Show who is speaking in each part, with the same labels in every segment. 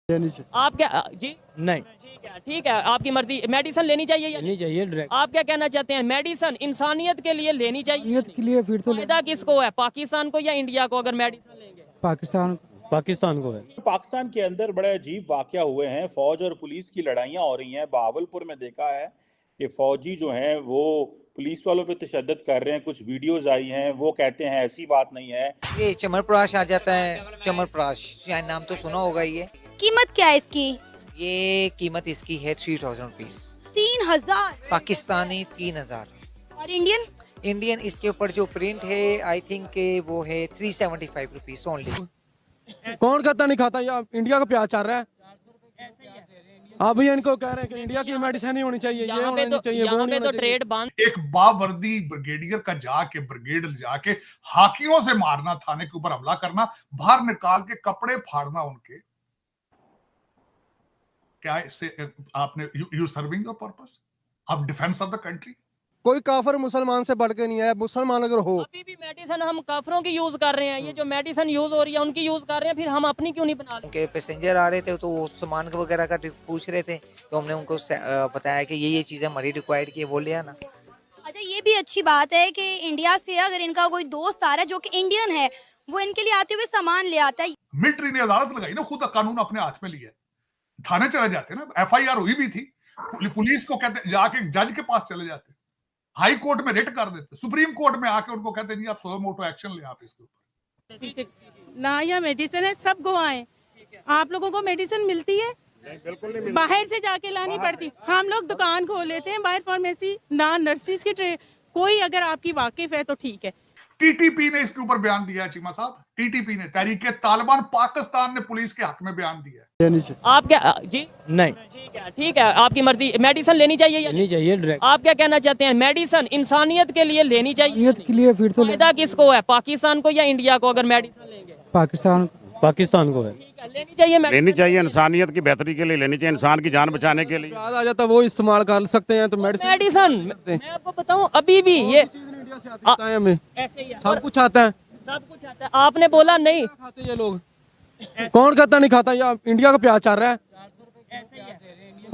Speaker 1: लेनी चाहिए।
Speaker 2: आप क्या जी
Speaker 1: नहीं,
Speaker 2: ठीक है आपकी मर्जी। मेडिसिन लेनी चाहिए या
Speaker 1: लेनी चाहिए डायरेक्ट।
Speaker 2: आप क्या कहना चाहते हैं? मेडिसिन इंसानियत के लिए लेनी चाहिए।
Speaker 1: नियत के लिए फिर तो
Speaker 2: फायदा किसको है, पाकिस्तान को या इंडिया को, अगर मेडिसिन लेंगे?
Speaker 1: पाकिस्तान को है।
Speaker 3: पाकिस्तान के अंदर बड़े अजीब वाकया हुए हैं। फौज और पुलिस की लड़ाइयाँ हो रही हैं। बहावलपुर में देखा है कि फौजी जो हैं वो पुलिस वालों पे तशद्दुद कर रहे हैं। कुछ वीडियोस आई हैं, वो कहते हैं ऐसी बात नहीं है।
Speaker 4: ये चमरप्राश आ जाता है, चमरप्राश शायद नाम तो सुना होगा। ये
Speaker 5: कीमत क्या है इसकी?
Speaker 4: ये कीमत इसकी है 3000 रुपीज।
Speaker 5: 3000?
Speaker 4: पाकिस्तानी 3000।
Speaker 5: और इंडियन?
Speaker 4: इंडियन इसके ऊपर जो प्रिंट है आई थिंक के वो है 375 रुपीज ओनली।
Speaker 1: कौन कहता नहीं खाता? या इंडिया का प्याज चल रहा है। आप भी इनको कह रहे हैं कि इंडिया की मेडिसिन ही होनी चाहिए, ये होनी चाहिए, वो
Speaker 2: यहाँ
Speaker 1: नहीं
Speaker 2: पे तो
Speaker 1: होना चाहिए।
Speaker 2: ट्रेड बंद।
Speaker 6: एक बावर्दी ब्रिगेडियर का जाके ब्रिगेड जाके हाकियों से मारना, थाने के ऊपर हमला करना, बाहर निकाल के कपड़े फाड़ना उनके, क्या इससे आपने you serving your purpose of defence of the country?
Speaker 7: कोई काफर मुसलमान से बढ़ के नहीं है। मुसलमान अगर हो,
Speaker 2: अभी भी मेडिसिन हम काफरों की यूज कर रहे हैं। ये जो मेडिसिन यूज हो रही है उनकी यूज कर रहे हैं, फिर हम अपनी क्यों नहीं बना रहे?
Speaker 4: उनके पैसेंजर आ रहे थे तो वो सामान वगैरह का पूछ रहे थे, तो हमने उनको बताया कि ये चीजें हमारी रिक्वायर्ड की है, वो ले आना।
Speaker 5: अच्छा, ये भी अच्छी बात है कि इंडिया से अगर इनका कोई दोस्त आ रहा है जो कि इंडियन है, वो इनके लिए आते हुए सामान ले आता है।
Speaker 6: मिलिट्री ने अदालत लगाई ना, खुद कानून अपने हाथ में लिया। थाने चले जाते ना, एफआईआर हुई भी थी, पुलिस को कहते जाके जज के पास चले जाते, हाई कोर्ट में रिट कर देते, सुप्रीम कोर्ट में आके उनको कहते नहीं आप सो मोटो एक्शन ले आप इसके ऊपर।
Speaker 8: ना या मेडिसिन है, सब गवाएं। आप लोगों को मेडिसिन मिलती है? बिल्कुल नहीं मिलती। बाहर से जाके लानी पड़ती। हम लोग दुकान खोल लेते हैं बाहर, फार्मेसी ना, नर्सिस की कोई अगर आपकी वाकिफ है तो ठीक है।
Speaker 6: टीटीपी ने इसके ऊपर बयान दिया है चीमा साहब। टीटीपी ने, तहरीके तालिबान पाकिस्तान ने पुलिस के हक में बयान दिया है।
Speaker 1: लेनी चाहिए।
Speaker 2: आप क्या जी
Speaker 1: नहीं,
Speaker 2: ठीक है आपकी मर्जी। मेडिसिन लेनी चाहिए या
Speaker 1: लेनी चाहिए डायरेक्ट।
Speaker 2: आप क्या कहना चाहते हैं? मेडिसिन इंसानियत के लिए लेनी चाहिए।
Speaker 1: नियत के लिए फिर तो
Speaker 2: फायदा किसको है, पाकिस्तान को या इंडिया को, अगर मेडिसिन लेंगे?
Speaker 1: पाकिस्तान को है।
Speaker 2: ठीक है, लेनी चाहिए
Speaker 9: लेनी चाहिए। इंसानियत की बेहतरी के लिए लेनी चाहिए, इंसान की जान बचाने के लिए।
Speaker 1: प्याज आ जाता वो इस्तेमाल कर सकते हैं तो
Speaker 2: मेडिसिन। मैं आपको बताऊं अभी भी ये
Speaker 1: इंडिया से आता है, हमें
Speaker 2: ऐसे ही है।
Speaker 1: सब कुछ आता है।
Speaker 2: सब कुछ आता है। आपने बोला नहीं
Speaker 1: खाते ये लोग। कौन कहता नहीं खाता? या इंडिया का प्याज चल रहा है।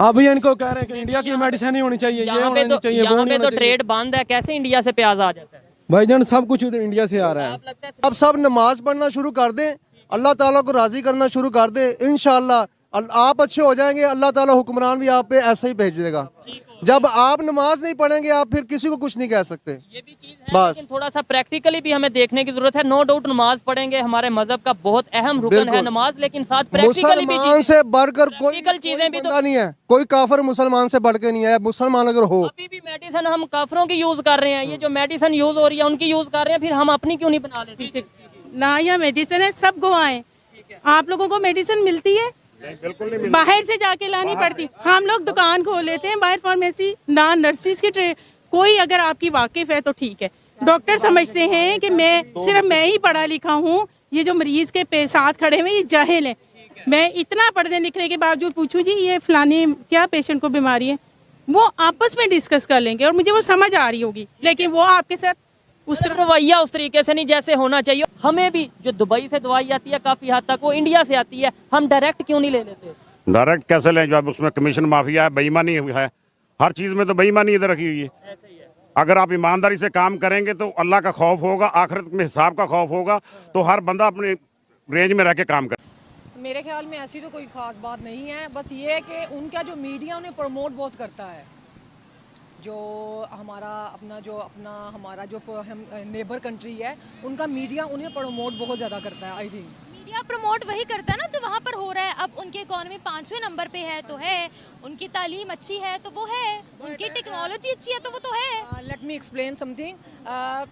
Speaker 1: आप भी इनको कह रहे हैं कि इंडिया की मेडिसिन ही होनी चाहिए, ये
Speaker 2: यहाँ पे
Speaker 1: होनी चाहिए, वो
Speaker 2: यहाँ
Speaker 1: नहीं
Speaker 2: पे
Speaker 1: होना
Speaker 2: तो
Speaker 1: चाहिए।
Speaker 2: ट्रेड बंद है, कैसे इंडिया से प्याज आ जाता है?
Speaker 1: भाईजान सब कुछ उधर इंडिया से आ रहा है।
Speaker 7: अब सब नमाज पढ़ना शुरू कर दें, अल्लाह ताला को राजी करना शुरू कर दें, इंशाल्लाह आप अच्छे हो जाएंगे। अल्लाह ताला हुक्मरान भी आप पे ऐसा ही भेज देगा। जब आप नमाज नहीं पढ़ेंगे आप फिर किसी को कुछ नहीं कह सकते।
Speaker 2: ये भी चीज है,
Speaker 7: बस।
Speaker 2: लेकिन थोड़ा सा प्रैक्टिकली भी हमें देखने की जरूरत है। नो डाउट नमाज पढ़ेंगे, हमारे मजहब का बहुत अहम रुकन है
Speaker 7: बिल्कुल।
Speaker 2: नमाज, लेकिन साथ प्रैक्टिकली भी
Speaker 7: मुसलमान से बढ़कर कोई
Speaker 2: प्रैक्टिकल चीजें भी
Speaker 7: बंदा नहीं है, कोई काफर मुसलमान से बढ़ के नहीं है। मुसलमान अगर हो,
Speaker 2: अभी भी मेडिसिन हम काफरों की यूज कर रहे हैं। ये जो मेडिसिन यूज हो रही है उनकी यूज कर रहे हैं, फिर हम अपनी क्यों नहीं बना लेते?
Speaker 8: ना या मेडिसिन है, सब गवाएं। आप लोगों को मेडिसिन मिलती है? बिल्कुल नहीं मिलती। बाहर से जाके लानी पड़ती। हम लोग दुकान खोल लेते हैं बाहर, फार्मेसी ना, नर्सिस की कोई अगर आपकी वाकिफ है तो ठीक है। डॉक्टर समझते हैं कि सिर्फ मैं ही पढ़ा लिखा हूँ, ये जो मरीज के साथ खड़े हुए ये जाहिल है। मैं इतना पढ़ने लिखने के बावजूद पूछूं जी ये फलानी क्या पेशेंट को बीमारी है, वो आपस में डिस्कस कर लेंगे और मुझे वो समझ आ रही होगी, लेकिन वो आपके साथ उस तरह
Speaker 2: रवैया उस तरीके से नहीं जैसे होना चाहिए। हमें भी जो दुबई से दवाई आती है काफी हद तक वो इंडिया से आती है, हम डायरेक्ट क्यों नहीं ले लेते?
Speaker 9: डायरेक्ट कैसे लें जब उसमें कमीशन माफिया है, बेईमानी है, हर चीज में तो बेईमानी इधर रखी हुई है। अगर आप ईमानदारी से काम करेंगे तो अल्लाह का खौफ होगा, आखिरत में हिसाब का खौफ होगा, तो हर बंदा अपने रेंज में रह के काम करे।
Speaker 10: मेरे ख्याल में ऐसी तो कोई खास बात नहीं है, बस ये है कि उनका जो मीडिया उन्हें प्रमोट बहुत करता है। जो हमारा जो नेबर कंट्री है उनका मीडिया उन्हें प्रमोट बहुत ज़्यादा करता है। आई थिंक
Speaker 5: मीडिया प्रमोट वही करता है ना जो वहाँ पर हो रहा है। अब उनकी इकोनॉमी 5वें नंबर पे है तो है, उनकी तालीम अच्छी है तो वो है, उनकी टेक्नोलॉजी अच्छी है तो वो तो है।
Speaker 10: Let me explain something.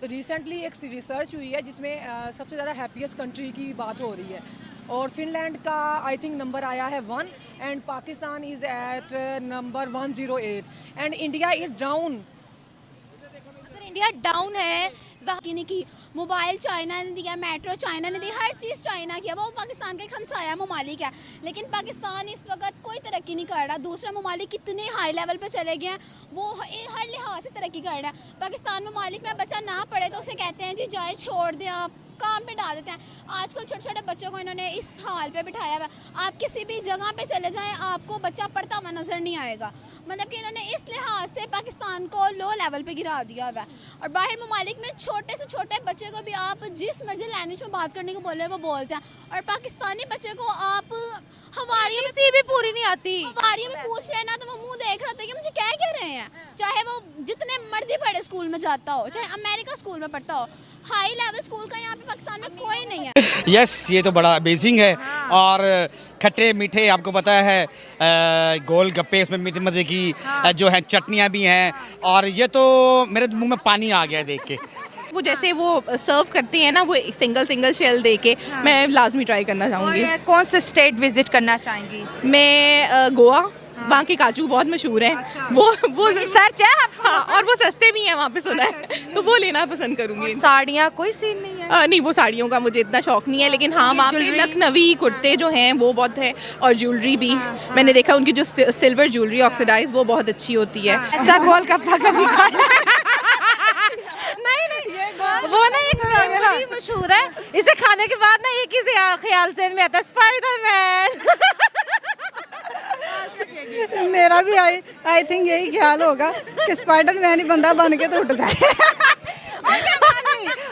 Speaker 10: Recently एक रिसर्च हुई है जिसमें सबसे ज़्यादा हैप्पीएस्ट कंट्री की बात हो रही है और फिनलैंड का आई थिंक नंबर आया है 1 and Pakistan is at number 108 and India is down.
Speaker 5: अगर इंडिया डाउन है वहाँ की नहीं की। मोबाइल चाइना ने दिया, मेट्रो चाइना ने दी, हर चीज़ चाइना की है। वो पाकिस्तान का एक हमसाया ममालिक है, लेकिन पाकिस्तान इस वक्त कोई तरक्की नहीं कर रहा। दूसरे ममालिक कितने हाई लेवल पे चले गए हैं, वो हर लिहाज से तरक्की कर रहा है। पाकिस्तान ममालिक में बच्चा ना पढ़े तो उसे कहते हैं जी जाए छोड़ दें, आप काम पे डाल देते हैं। आजकल छोटे छोटे बच्चों को इन्होंने इस हाल पे बिठाया हुआ है। आप किसी भी जगह पे चले जाएं, आपको बच्चा पढ़ता हुआ नज़र नहीं आएगा। मतलब कि इन्होंने इस लिहाज से पाकिस्तान को लो लेवल पे गिरा दिया हुआ है। और बाहर ममालिक में छोटे से छोटे बच्चे को भी आप जिस मर्जी लैंग्वेज में बात करने को बोले वो बोलते हैं, और पाकिस्तानी बच्चे को आप हवारियों में भी पूरी नहीं आती, हवारियों में पूछ लेना तो वो मुंह देख रहा होता है कि मुझे क्या कह रहे हैं, चाहे वो जितने मर्जी बड़े स्कूल में जाता हो, चाहे अमेरिका स्कूल में पढ़ता हो। हाई लेवल स्कूल का यहाँ पे पाकिस्तान में कोई नहीं है।
Speaker 11: यस, ये तो बड़ा अमेजिंग है। और खट्टे मीठे आपको पता है, गोल गप्पे इसमें मीठे मज़े की जो है, चटनियाँ भी हैं, और ये तो मेरे मुंह में पानी आ गया देख के।
Speaker 8: वो जैसे वो सर्व करते हैं ना, वो सिंगल शेल दे के, मैं लाजमी ट्राई करना चाहूँगी।
Speaker 12: कौन सा स्टेट विजिट करना चाहेंगी?
Speaker 8: मैं गोवा, वहाँ के काजू बहुत मशहूर हैं।
Speaker 12: अच्छा।
Speaker 8: वो
Speaker 12: रिसर्च है आपको?
Speaker 8: हाँ, और वो सस्ते भी हैं वहाँ पे, सुना है, तो वो लेना पसंद करूँगी।
Speaker 12: साड़ियाँ कोई सीन नहीं है?
Speaker 8: नहीं, वो साड़ियों का मुझे इतना शौक नहीं है, लेकिन हाँ वहाँ पे लखनवी कुर्ते जो हैं वो बहुत है, और ज्वेलरी भी मैंने देखा उनकी जो सिल्वर ज्वेलरी ऑक्सीडाइज वो बहुत अच्छी होती है।
Speaker 12: ऐसा गोलगप्पा कभी नहीं, वो ना एक मशहूर है, इसे खाने के बाद ना एक ही ख्याल से में आता है, स्पाइडरमैन।
Speaker 13: मेरा भी आई थिंक यही ख्याल होगा कि स्पाइडरमैन ही बंदा बन के तो उठ जाए।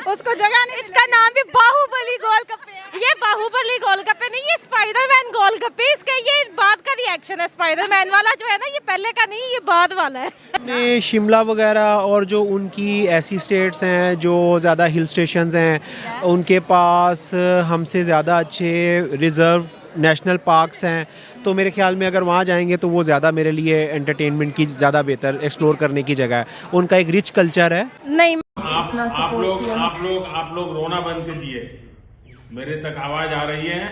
Speaker 13: उसको जगह नहीं।
Speaker 12: इसका नाम भी बाहुबली गोलगप्पे है। ये बाहुबली गोलगप्पे नहीं, ये स्पाइडरमैन गोलगप्पे। इसका ये बाद का रिएक्शन है, स्पाइडरमैन वाला जो है ना, ये पहले का नहीं, ये बाद वाला है।
Speaker 14: में शिमला वगैरह और जो उनकी ऐसी स्टेट्स हैं जो ज़्यादा हिल स्टेशंस हैं, उनके पास हमसे ज़्यादा अच्छे रिज़र्व नेशनल पार्क्स हैं, तो मेरे ख्याल में अगर वहाँ जाएंगे तो वो ज़्यादा मेरे लिए एंटरटेनमेंट की ज़्यादा बेहतर एक्सप्लोर करने की जगह है। उनका एक रिच कल्चर है।
Speaker 12: नहीं,
Speaker 9: आप लोग रोना बंद कीजिए, मेरे तक आवाज़ आ रही है।